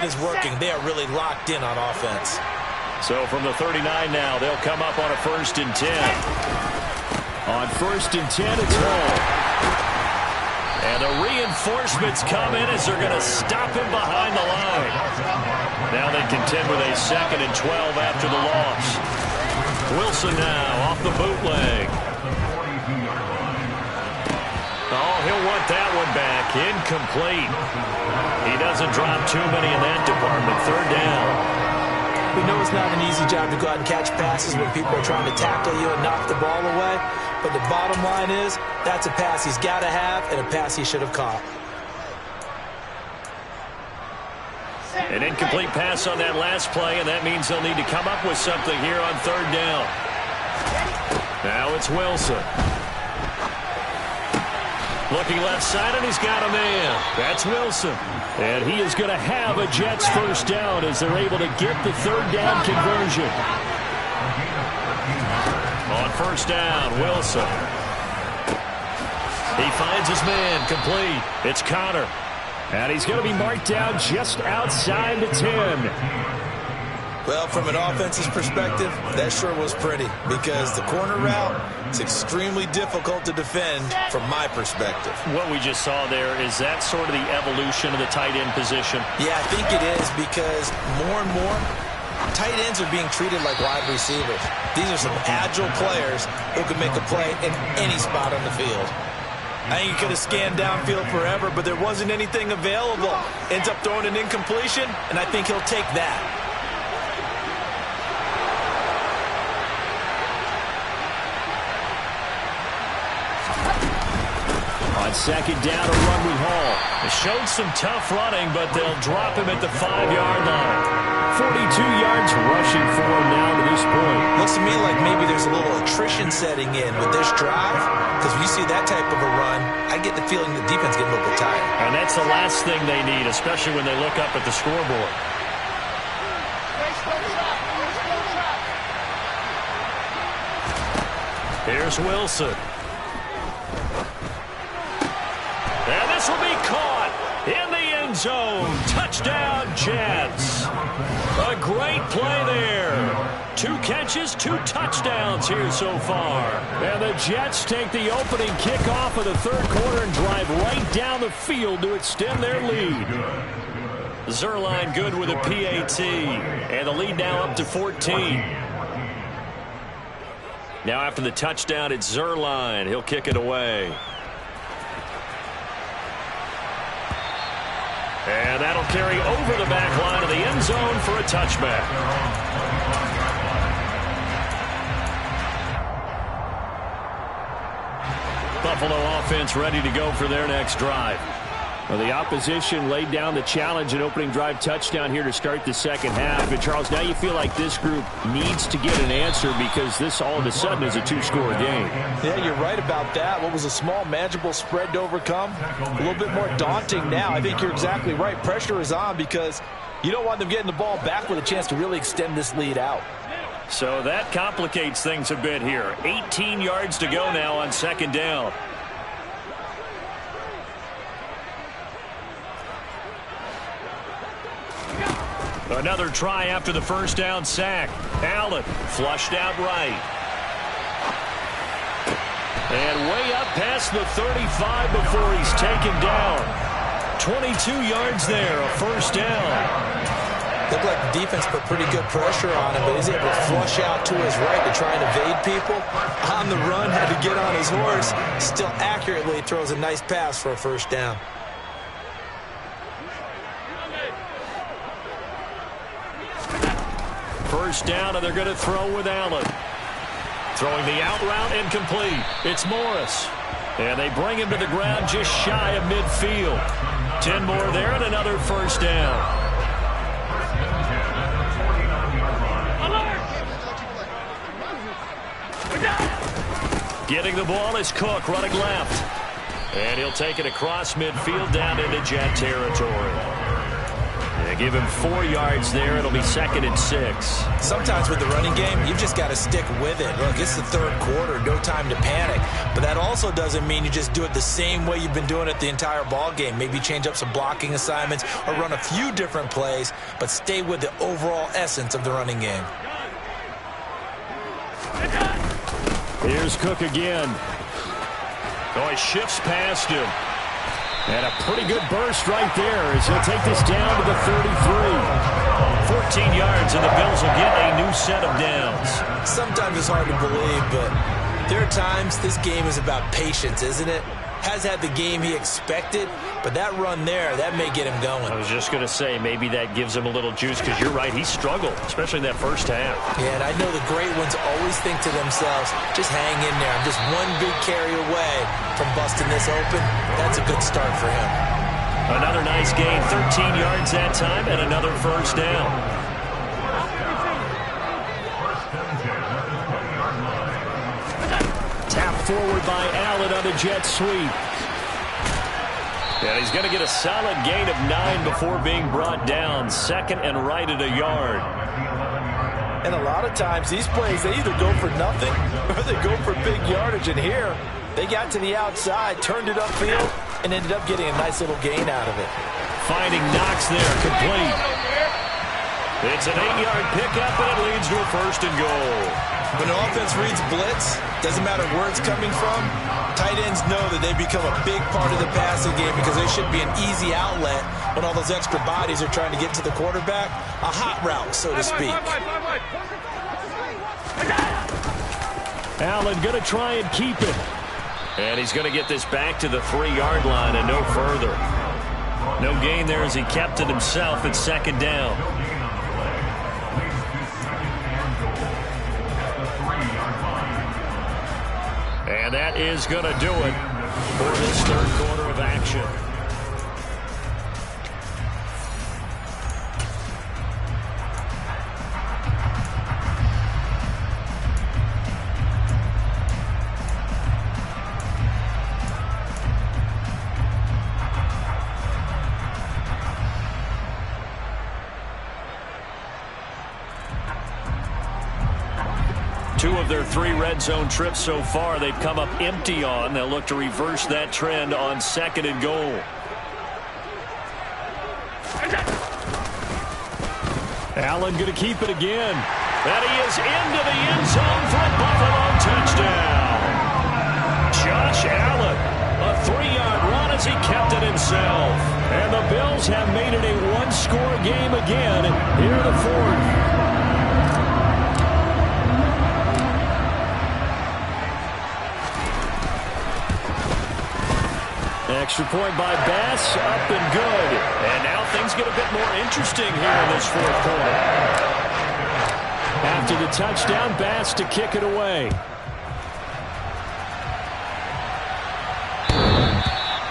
system is working. They are really locked in on offense. So from the 39 now, they'll come up on a 1st and 10. On 1st and 10, it's Hall. And the reinforcements come in as they're going to stop him behind the line. Now they contend with a 2nd and 12 after the loss. Wilson now off the bootleg. Oh, he'll want that one back. Incomplete. He doesn't drop too many in that department. 3rd down. We know it's not an easy job to go out and catch passes when people are trying to tackle you and knock the ball away. But the bottom line is, that's a pass he's got to have and a pass he should have caught. An incomplete pass on that last play, and that means they'll need to come up with something here on 3rd down. Now it's Wilson. Looking left side, and he's got a man. That's Wilson. And he is going to have a Jets 1st down as they're able to get the 3rd down conversion. On 1st down, Wilson. He finds his man, complete. It's Connor. And he's going to be marked down just outside the 10. Well, from an offense's perspective, that sure was pretty because the corner route is extremely difficult to defend from my perspective. What we just saw there, is that sort of the evolution of the tight end position? Yeah, I think it is because more and more tight ends are being treated like wide receivers. These are some agile players who can make a play in any spot on the field. I think he could have scanned downfield forever, but there wasn't anything available. Ends up throwing an incompletion, and I think he'll take that. On 2nd down, a run with Hall. They showed some tough running, but they'll drop him at the 5-yard line. 42 yards rushing for him now to this point. Looks to me like maybe there's a little attrition setting in with this drive, because when you see that type of a run, I get the feeling the defense getting a little bit tired. And that's the last thing they need, especially when they look up at the scoreboard. Here's Wilson. And this will be caught in the end zone. Touchdown, Jets. A great play there. 2 catches, 2 touchdowns here so far. And the Jets take the opening kickoff of the 3rd quarter and drive right down the field to extend their lead. Zuerlein good with a PAT. And the lead now up to 14. Now after the touchdown, it's Zuerlein. He'll kick it away. And that'll carry over the back line of the end zone for a touchback. Buffalo offense ready to go for their next drive. Well, the opposition laid down the challenge and opening drive touchdown here to start the 2nd half. And, Charles, now you feel like this group needs to get an answer because this all of a sudden is a 2-score game. Yeah, you're right about that. What was a small, manageable spread to overcome? A little bit more daunting now. I think you're exactly right. Pressure is on because you don't want them getting the ball back with a chance to really extend this lead out. So that complicates things a bit here. 18 yards to go now on 2nd down. Another try after the 1st down sack. Allen flushed out right. And way up past the 35 before he's taken down. 22 yards there, a 1st down. Looked like the defense put pretty good pressure on him, but he's able to flush out to his right to try and evade people. On the run, had to get on his horse. Still accurately throws a nice pass for a 1st down. First down, and they're going to throw with Allen. Throwing the out route incomplete. It's Morris. And they bring him to the ground just shy of midfield. 10 more there and another 1st down. Getting the ball is Cook running left. And he'll take it across midfield down into Jet territory. give him 4 yards there. It'll be 2nd and 6. Sometimes with the running game, you've just got to stick with it. Look, it's the third quarter, no time to panic. But that also doesn't mean you just do it the same way you've been doing it the entire ball game. Maybe change up some blocking assignments or run a few different plays, but stay with the overall essence of the running game. Here's Cook again. Oh, he shifts past him. And a pretty good burst right there as he'll take this down to the 33. 14 yards, and the Bills will get a new set of downs. Sometimes it's hard to believe, but there are times this game is about patience, isn't it? Has had the game he expected, but that run there, that may get him going. I was just going to say, maybe that gives him a little juice, because you're right, he struggled, especially in that first half. Yeah, and I know the great ones always think to themselves, just hang in there. I'm just one big carry away from busting this open. That's a good start for him. Another nice gain, 13 yards that time, and another first down. Forward by Allen on a jet sweep. And he's going to get a solid gain of 9 before being brought down. 2nd and right at a yard. And a lot of times these plays, they either go for nothing or they go for big yardage. And here, they got to the outside, turned it upfield, and ended up getting a nice little gain out of it. Finding Knox there, complete. It's an 8-yard pickup, and it leads to a 1st and goal. When an offense reads blitz, doesn't matter where it's coming from, tight ends know that they become a big part of the passing game because they should be an easy outlet when all those extra bodies are trying to get to the quarterback. A hot route, so to speak. Allen going to try and keep it. And he's going to get this back to the 3-yard line and no further. No gain there as he kept it himself at 2nd down. And that is going to do it for this third quarter of action. Two of their 3 red zone trips so far they've come up empty on. They'll look to reverse that trend on 2nd and goal. Allen going to keep it again. And he is into the end zone for a Buffalo touchdown. Josh Allen, a 3-yard run as he kept it himself. And the Bills have made it a 1-score game again here in the 4th. Extra point by Bass, up and good. And now things get a bit more interesting here in this 4th quarter. After the touchdown, Bass to kick it away.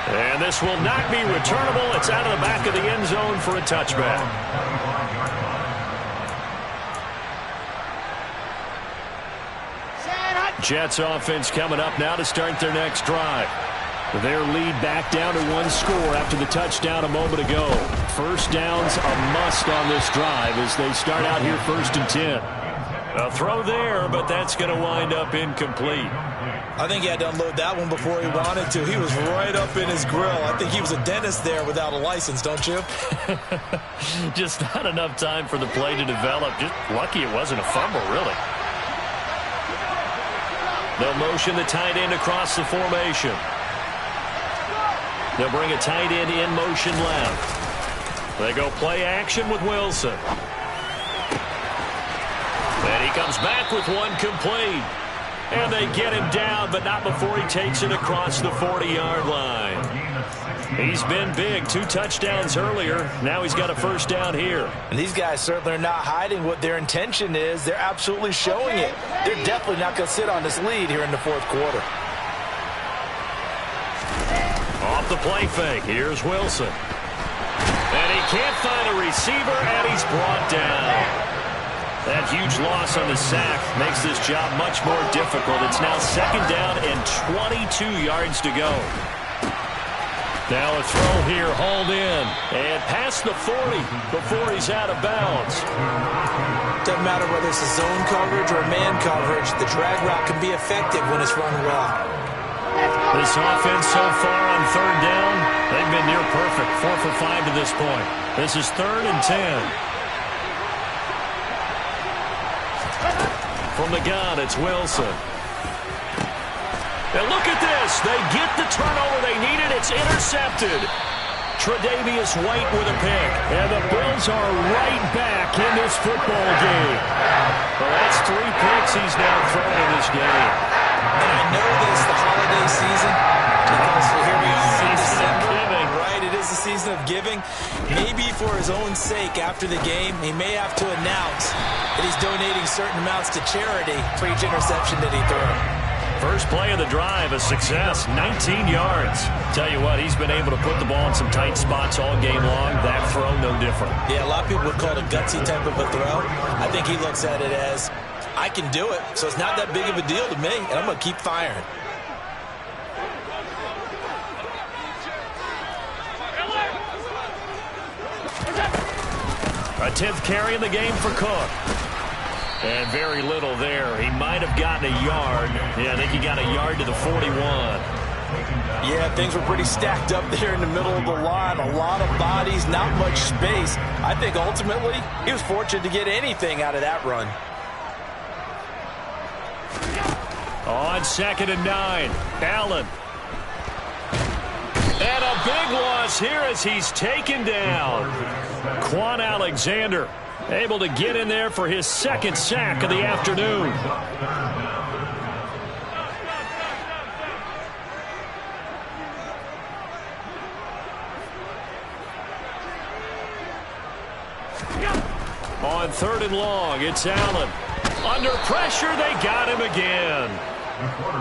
And this will not be returnable. It's out of the back of the end zone for a touchback. Jets offense coming up now to start their next drive. Their lead back down to 1 score after the touchdown a moment ago. First down's a must on this drive as they start out here 1st and 10. A throw there, but that's going to wind up incomplete. I think he had to unload that one before he wanted to. He was right up in his grill. I think he was a dentist there without a license, don't you? Just not enough time for the play to develop. Just lucky it wasn't a fumble, really. They'll motion the tight end across the formation. They'll bring a tight end in motion left. They go play action with Wilson. And he comes back with one complete. And they get him down, but not before he takes it across the 40-yard line. He's been big. 2 touchdowns earlier. Now he's got a first down here. And these guys certainly are not hiding what their intention is. They're absolutely showing it. They're definitely not going to sit on this lead here in the 4th quarter. Off the play fake. Here's Wilson. And he can't find a receiver, and he's brought down. That huge loss on the sack makes this job much more difficult. It's now 2nd down and 22 yards to go. Now a throw here, hauled in, and past the 40 before he's out of bounds. Doesn't matter whether it's a zone coverage or man coverage, the drag route can be effective when it's run well. This offense so far on third down, they've been near perfect, 4 for 5 to this point. This is 3rd and 10. From the gun, it's Wilson. And look at this. They get the turnover they needed. It's intercepted. Tre'Davious White with a pick. And the Bills are right back in this football game. Well, that's 3 picks he's now thrown in this game. And I know this the holiday season because here we are in December. Right, it is the season of giving. Maybe for his own sake after the game, he may have to announce that he's donating certain amounts to charity for each interception that he threw. First play of the drive, a success, 19 yards. Tell you what, he's been able to put the ball in some tight spots all game long. That throw, no different. Yeah, a lot of people would call it a gutsy type of a throw. I think he looks at it as, I can do it, so it's not that big of a deal to me, and I'm going to keep firing. A 10th carry in the game for Cook. And very little there. He might have gotten a yard. Yeah, I think he got a yard to the 41. Yeah, things were pretty stacked up there in the middle of the line. A lot of bodies, not much space. I think ultimately he was fortunate to get anything out of that run. On 2nd and 9, Allen. And a big loss here as he's taken down. Quan Alexander able to get in there for his 2nd sack of the afternoon. On 3rd and long, it's Allen. Under pressure, they got him again.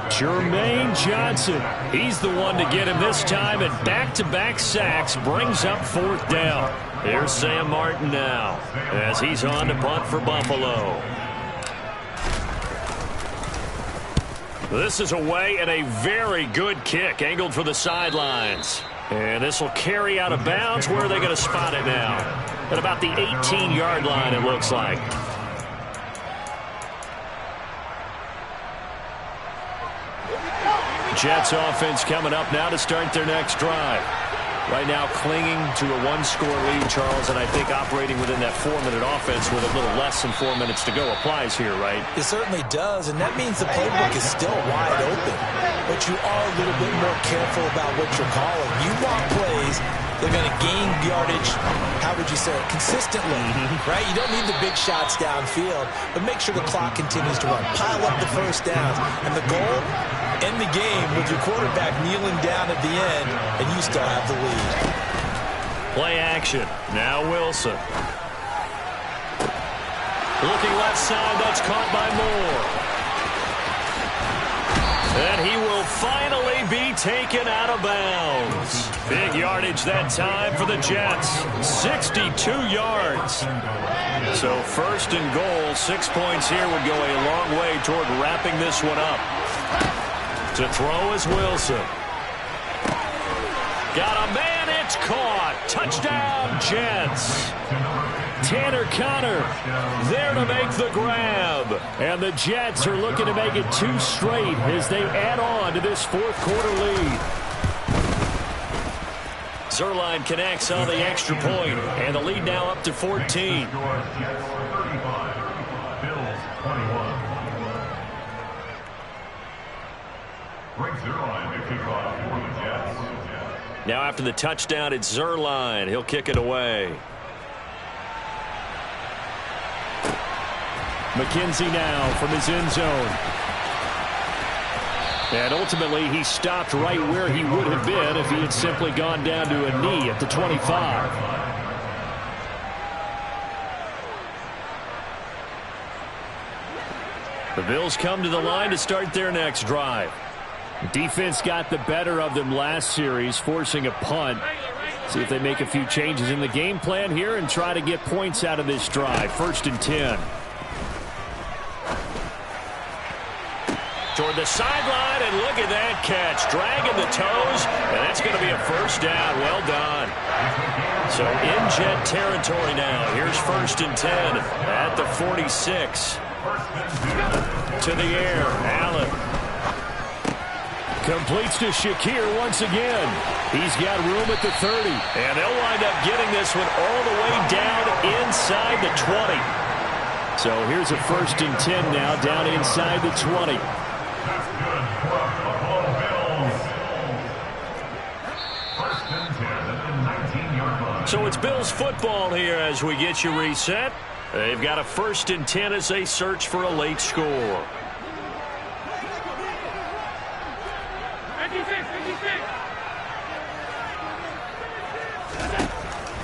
Jermaine Johnson, he's the one to get him this time, and back-to-back sacks brings up 4th down. Here's Sam Martin now as he's on to punt for Buffalo. This is away and a very good kick angled for the sidelines. And this will carry out of bounds. Where are they going to spot it now? At about the 18-yard line, it looks like. Jets offense coming up now to start their next drive. Right now clinging to a 1-score lead, Charles, and I think operating within that 4-minute offense with a little less than 4 minutes to go applies here, right? It certainly does, and that means the playbook is still wide open. But you are a little bit more careful about what you're calling. You want plays that are going to gain yardage, how would you say it, consistently, right? You don't need the big shots downfield, but make sure the clock continues to run. Pile up the first downs, and the goal, end the game with your quarterback kneeling down at the end, and you still have the lead. Play action. Now Wilson. Looking left side, that's caught by Moore. And he will finally be taken out of bounds. Big yardage that time for the Jets. 62 yards. So 1st and goal, 6 points here would go a long way toward wrapping this one up. To throw is Wilson. Got a man, it's caught. Touchdown, Jets. Tanner Conner there to make the grab. And the Jets are looking to make it 2 straight as they add on to this 4th quarter lead. Zuerlein connects on the extra point, and the lead now up to 14. Now after the touchdown, it's Zuerlein. He'll kick it away. McKenzie now from his end zone. And ultimately, he stopped right where he would have been if he had simply gone down to a knee at the 25. The Bills come to the line to start their next drive. Defense got the better of them last series, forcing a punt. See if they make a few changes in the game plan here and try to get points out of this drive. 1st and 10. toward the sideline, and look at that catch. Dragging the toes, and that's going to be a first down. Well done. So in Jet territory now. Here's 1st and 10 at the 46. To the air, Allen. Completes to Shakir once again. He's got room at the 30. And they'll wind up getting this one all the way down inside the 20. So here's a 1st and 10 now down inside the 20. So it's Bills football here as we get you reset. They've got a 1st and 10 as they search for a late score.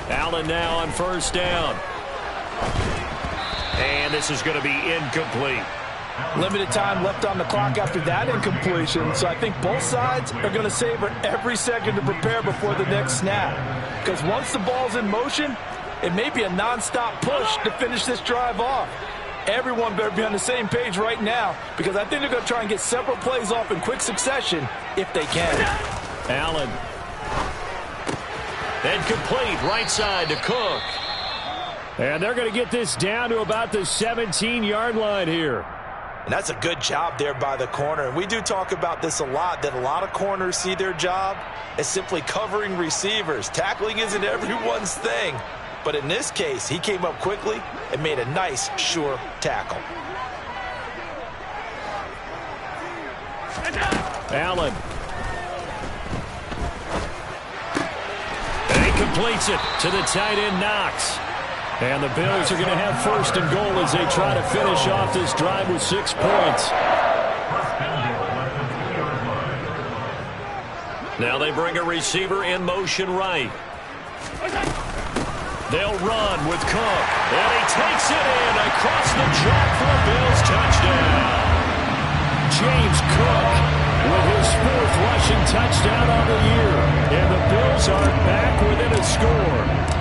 Allen now on 1st down. And this is going to be incomplete. Limited time left on the clock after that incompletion, so I think both sides are going to savor every second to prepare before the next snap. Because once the ball's in motion, it may be a non-stop push to finish this drive off. Everyone better be on the same page right now, because I think they're going to try and get several plays off in quick succession if they can. Allen. And complete right side to Cook. And they're going to get this down to about the 17-yard line here. And that's a good job there by the corner. And we do talk about this a lot, that a lot of corners see their job as simply covering receivers. Tackling isn't everyone's thing. But in this case, he came up quickly and made a nice, sure tackle. Allen. And he completes it to the tight end, Knox. And the Bills are going to have 1st and goal as they try to finish off this drive with 6 points. Now they bring a receiver in motion right. They'll run with Cook. And he takes it in across the track for a Bills touchdown. James Cook with his 4th rushing touchdown on the year. And the Bills are back within a score.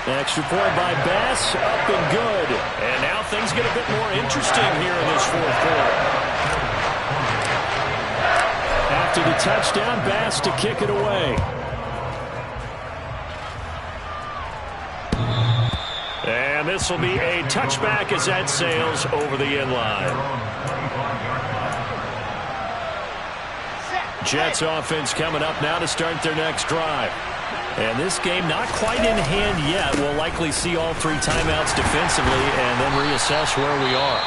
Extra point by Bass, up and good. And now things get a bit more interesting here in this 4th quarter. After the touchdown, Bass to kick it away. And this will be a touchback as that sails over the end line. Jets offense coming up now to start their next drive. And this game not quite in hand yet. We'll likely see all 3 timeouts defensively and then reassess where we are.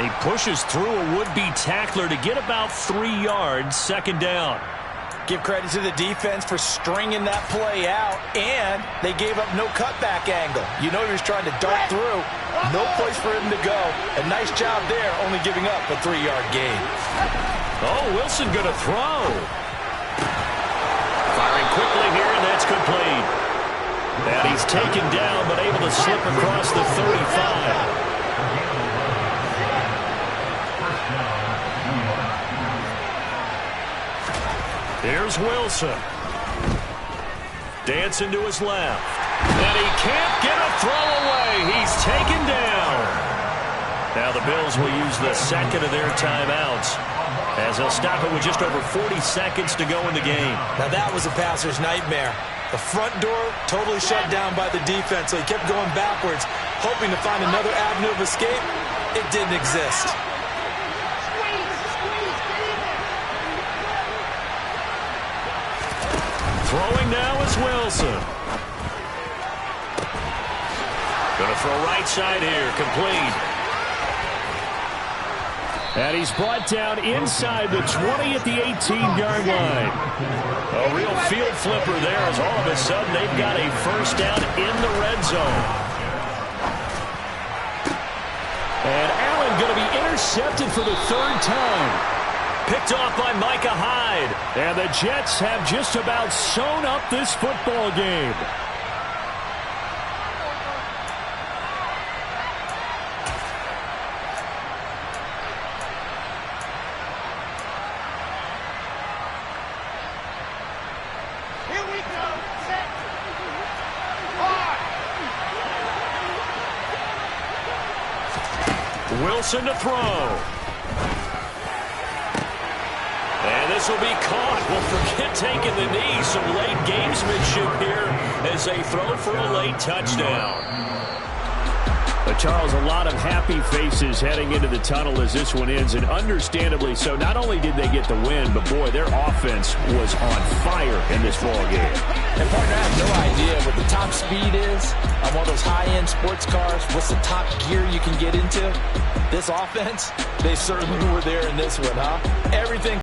And he pushes through a would-be tackler to get about 3 yards, 2nd down. Give credit to the defense for stringing that play out, and they gave up no cutback angle. You know he was trying to dart through. No place for him to go. A nice job there, only giving up a 3-yard gain. Oh, Wilson going to throw. Firing quickly here, and that's complete. And he's taken down, but able to slip across the 35. Here's Wilson. Dancing to his left. And he can't get a throw away. He's taken down. Now the Bills will use the 2nd of their timeouts, as they'll stop it with just over 40 seconds to go in the game. Now that was a passer's nightmare. The front door totally shut down by the defense, so he kept going backwards, hoping to find another avenue of escape. It didn't exist. Throwing now is Wilson. Going to throw right side here, complete. And he's brought down inside the 20 at the 18-yard line. A real field flipper there, as all of a sudden they've got a 1st down in the red zone. And Allen going to be intercepted for the 3rd time. Picked off by Micah Hyde. And the Jets have just about sewn up this football game. Wilson to throw. And this will be caught. Well, forget taking the knee. Some late gamesmanship here as they throw for a late touchdown. But Charles, a lot of happy faces heading into the tunnel as this one ends, and understandably so. Not only did they get the win, but boy, their offense was on fire in this ball game. And partner, I have no idea what the top speed is on one of those high-end sports cars. What's the top gear you can get into? This offense, they certainly were there in this one, huh? Everything